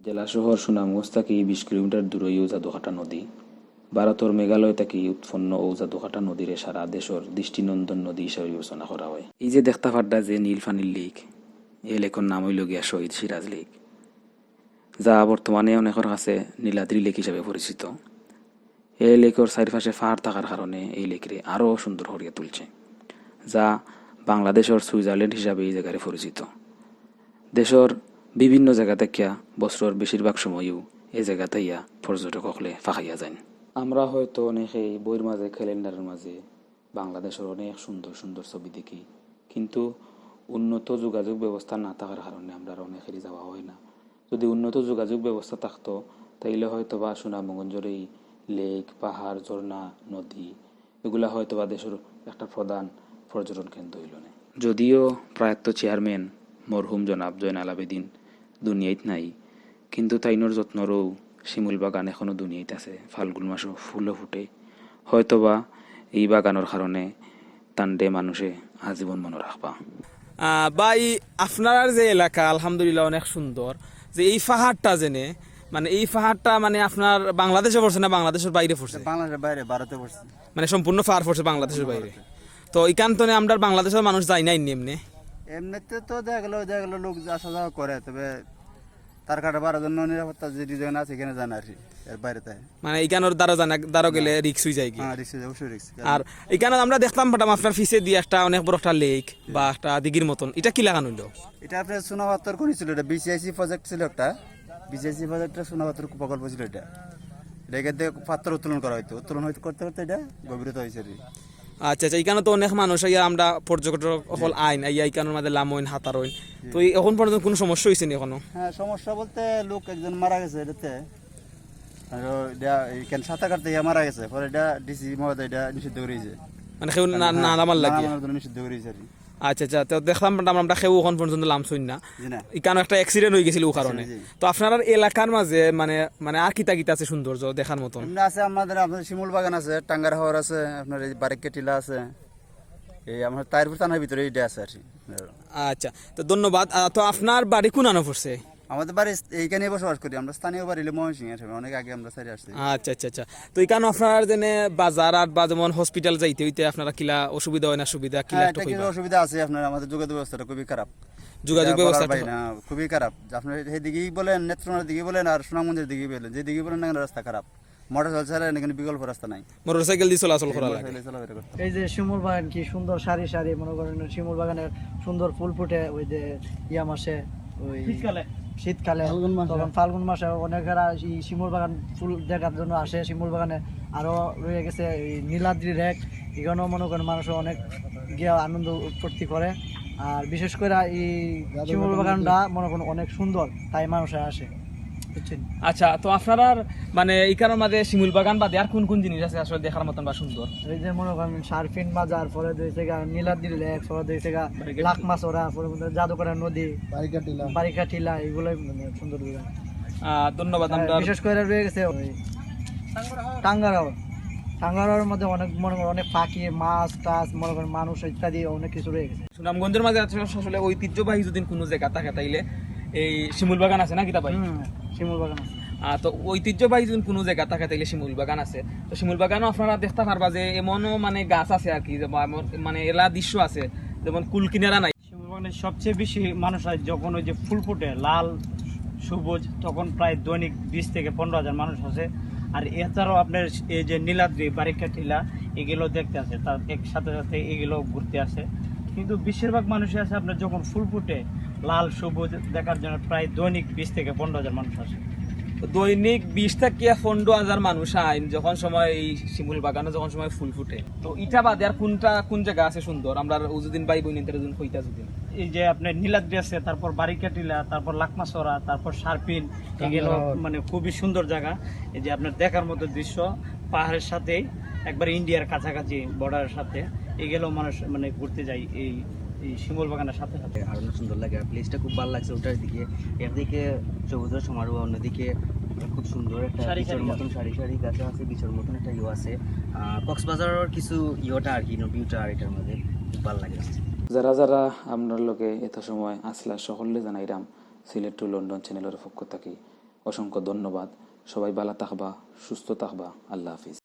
জেলা শহর সুনামগঞ্জ থাকি 20 কিলোমিটার দূরে জাদুঘাটা নদী। ভারতের মেঘালয় থাকি উৎপন্ন ও জাদুঘাটা নদীরে সারা দেশের দৃষ্টিনন্দন নদী হিসাবে বিবেচনা করা হয়। এই যে দেখতে পাড্ডা যে নীলফানির লেক, এই লেকের নাম হইল গিয়া শহীদ সিরাজ লেক, যা বর্তমানে অনেকের কাছে নীলাদ্রি লেক হিসাবে পরিচিত। এই লেকের চারিপাশে পাহাড় থাকার কারণে এই লেকরে আরও সুন্দর করিয়া তুলছে, যা বাংলাদেশের সুইজারল্যান্ড হিসাবে এই জায়গায় পরিচিত। দেশের বিভিন্ন জায়গা থেকে বছরের বেশিরভাগ সময়ও এই জায়গাতে ইয়া পর্যটক হলে ফাঁকাইয়া যান। আমরা হয়তো অনেকেই বইয়ের মাঝে ক্যালেন্ডারের মাঝে বাংলাদেশের অনেক সুন্দর সুন্দর ছবি দেখি, কিন্তু উন্নত যোগাযোগ ব্যবস্থা না থাকার কারণে আমরা অনেকেরই যাওয়া হয় না। যদি উন্নত যোগাযোগ ব্যবস্থা থাকতো তাইলে হয়তো বা সুনামগঞ্জের এই লেক, পাহাড়, ঝর্ণা, নদী এগুলা হয়তো বা দেশের একটা প্রধান পর্যটন কেন্দ্র হইল না। যদিও প্রয়াত চেয়ারম্যান মরহুম জনাব জয়নাল আবেদিন দুনিয়াত নাই, কিন্তু তাইনোর যত্নরও শিমুল বাগান এখনো দুনিয়াত আছে। ফাল্গুন মাসও ফুলও ফুটে। হয়তোবা এই বাগানের কারণে তান্ডে মানুষে আজীবন মনে রাখবা। ভাই আপনার যে এলাকা আলহামদুলিল্লাহ অনেক সুন্দর, যে এই পাহাড়টা জেনে মানে এই পাহাড়টা মানে আপনার বাংলাদেশে পড়ছে না বাংলাদেশের বাইরে পড়ছে? বাংলাদেশের বাইরে, ভারতে পড়ছে। মানে সম্পূর্ণ পাহাড় পড়ছে বাংলাদেশের বাইরে। তো এখানে আমরা বাংলাদেশের মানুষ যাই নাই এমনি। এমনিতে তো দেখা গেলো লোক আসা যাওয়া করে, তবে তার কাটা 12 জন নিরাপত্তা যে ডিজাইন আছে এখানে জানা আর কি, এর বাইরে তাই মানে এখানোর দ্বারা গেলে রিক্স হয়ে যায় কি? হ্যাঁ, রিক্স অবশ্যই রিক্স। আর এখানে আমরা দেখতাম পাঠাম আপনার ফিসে দিয়ে একটা অনেক বড় একটা লেক বা একটা দিঘির মতন, এটা কি লাগানো হইলো? এটা আপনার সোনাপাত্তর করেছিল, এটা বিসিআইসি প্রজেক্ট ছিল একটা। বিসিআইসি প্রজেক্টের সোনাপাত্তর প্রকল্প ছিল এটা। এটাকে দিয়ে পাত্র উত্তোলন করা হইতো, উত্তোলন হইতে করতে করতে এটা গভীরতা হয়েছে আর কি। আচ্ছা আচ্ছা, এখানে তো অনেক মানুষ আইয়া আমরা পর্যটক হল আইন আইয়া এখানের মধ্যে লামইন হাতারইন। তো এখন পর্যন্ত কোনো সমস্যা হয়েছে নি এখনো? হ্যাঁ, সমস্যা বলতে লোক একজন মারা গেছে এটাতে, আর এটা এখানে সাঁতার কাটতে গিয়ে মারা গেছে, পরে এটা ডিসি মহোদয় এটা নিষিদ্ধ করেছে। মানে কেউ না নামার লাগে? নিষিদ্ধ করেছে আর কি। আচ্ছা আচ্ছা, তো দেখলাম আমরা কেউ ওখান পর্যন্ত লামছই না, জি না। এখানে একটা অ্যাক্সিডেন্ট হয়ে গেছিল ও কারণে। জি। তো আপনার এলাকার মাঝে মানে মানে আর কিতা কিতা আছে সৌন্দর্য দেখার মতন? এমনি আছে আপনার শিমুল বাগান আছে, টাঙ্গার হাওর আছে, আপনার এই বারিকা টিলা আছে, এই আমার তাইরপুর থানার ভিতরে এইটা আছে আর কি। আচ্ছা, তো ধন্যবাদ। তো আপনার বাড়ি কোন আনো পড়ছে? আমাদের বাড়ি এইখানে বসবাস করি আমরা, স্থানীয় বাড়ি ময়মনসিংহ এর, অনেক আগে আমরা সাইডে আসছি। আচ্ছা আচ্ছা আচ্ছা, তো এখানে আপনার যেন বাজার আর বা যেমন হসপিটাল যাইতে হইতে আপনারা কিলা অসুবিধা হয় না সুবিধা কিলা হ্যাঁ, একটু এটা কইবা? কিছু অসুবিধা আছে আপনার, আমাদের যোগাযোগ ব্যবস্থাটা খুবই খারাপ। যোগাযোগ এটা বলার ব্যবস্থা বাইরে, হ্যাঁ, খুবই খারাপ। আপনার সেই দিকেই বলেন, নেত্রকোনার দিকে বলেন আর সুনামগঞ্জের দিকে বলেন, যে দিকে বলেন না কেন রাস্তা খারাপ। মোটরসাইকেল ছাড়া এখানে বিকল্প রাস্তা নাই, মোটরসাইকেল দিয়ে চলাচল করা লাগে। মোটরসাইকেলে চলাফেরা করতে হয়। এই যে শিমুল বাগান কি সুন্দর সারি সারি, মনে করেন শিমুল বাগানের সুন্দর ফুল ফুটে ওই যে ইয়া মাসে, ওই শীতকালে তখন ফাল্গুন মাসে অনেকেরা এই শিমুল বাগান ফুল দেখার জন্য আসে। শিমুল বাগানে আরো রয়ে গেছে এই নীলাদ্রি রেক, এখানেও মনে করেন মানুষ অনেক গিয়ে আনন্দ ফুর্তি করে। আর বিশেষ করে এই শিমুল বাগানটা মনে করেন অনেক সুন্দর, তাই মানুষ আসে, বুঝছেন? আচ্ছা, তো আপনারা মানে এখানের মাঝে শিমুল বাগান বাদে আর কোন কোন জিনিস আছে আসলে দেখার মতন বা সুন্দর? এই যে মনে করেন সার্ফিন বাজার, পরে দিয়েছে নীলাদ্রি লেক, পরে দিয়েছে লাখ মাছরা, পরে জাদুকরা নদী, বারিকা টিলা, এগুলোই মানে সুন্দর জায়গা। ধন্যবাদ। আমরা বিশেষ করে রয়ে গেছে ওই টাঙ্গারাও, টাঙ্গারাওর মধ্যে অনেক মনে করেন অনেক পাখি, মাছ টাছ, মনে করেন মানুষ ইত্যাদি অনেক কিছু রয়ে গেছে। সুনামগঞ্জের মাঝে আসলে ঐতিহ্যবাহী যদি কোনো জায়গা থাকে তাইলে এই শিমুল বাগান আছে না কিতা ভাই? শিমুল বাগান আছে। তো ঐতিহ্যবাহী যদি কোনো জায়গা থাকে তাইলে শিমুল বাগান আছে। তো শিমুল বাগানও আপনারা দেখতে পারবা যে এমনও মানে গাছ আছে আর কি, মানে এলা দৃশ্য আছে যেমন কুল কিনারা নাই। শিমুল বাগানের সবচেয়ে বেশি মানুষ হয় যখন ওই যে ফুল ফুটে লাল সবুজ, তখন প্রায় দৈনিক 20 থেকে 15,000 মানুষ আসে। আর এছাড়াও আপনার এই যে নীলাদ্রি, বারিকা টিলা, এগুলো দেখতে আসে, তার সাথে সাথে এগুলো ঘুরতে আসে। কিন্তু বেশিরভাগ মানুষই আছে আপনার যখন ফুল ফুটে লাল সবুজ দেখার জন্য প্রায় দৈনিক 20 থেকে 15,000 মানুষ আসে। দৈনিক 20 থেকে 15,000 মানুষ আইন যখন সময় এই শিমুল বাগানে যখন সময় ফুল ফুটে। তো ইটা বাদে আর কোন জায়গা আছে সুন্দর আমরা উজুদিন বাই বইনের জন্য কইতা যদি? এই যে আপনার নীলাদ্রি আছে, তারপর বারিকা টিলা, তারপর লাকমাছড়া, তারপর সার্পিন, এগুলো মানে খুবই সুন্দর জায়গা। এই যে আপনার দেখার মতো দৃশ্য, পাহাড়ের সাথে একবার ইন্ডিয়ার কাছাকাছি বর্ডারের সাথে, এগুলো মানুষ মানে ঘুরতে যায় এই শিমুল বাগানের সাথে সাথে। আরো সুন্দর লাগে, প্লেসটা খুব ভালো লাগছে। ওটার দিকে একদিকে সবুজের সমারোহ, অন্যদিকে খুব সুন্দর একটা বিচের মতন সারি সারি গাছ আছে, বিচের মতন একটা ইয়ে আছে। কক্সবাজারের কিছু ইয়েটা আর কি, ভিউটা আর এটার মধ্যে খুব ভালো লাগে। যারা যারা আপনার লোকে এত সময় আসলা সকলে জানাইরাম সিলেট টু লন্ডন চ্যানেলের পক্ষ থাকি অসংখ্য ধন্যবাদ। সবাই ভালো থাকবা, সুস্থ থাকবা। আল্লাহ হাফিজ।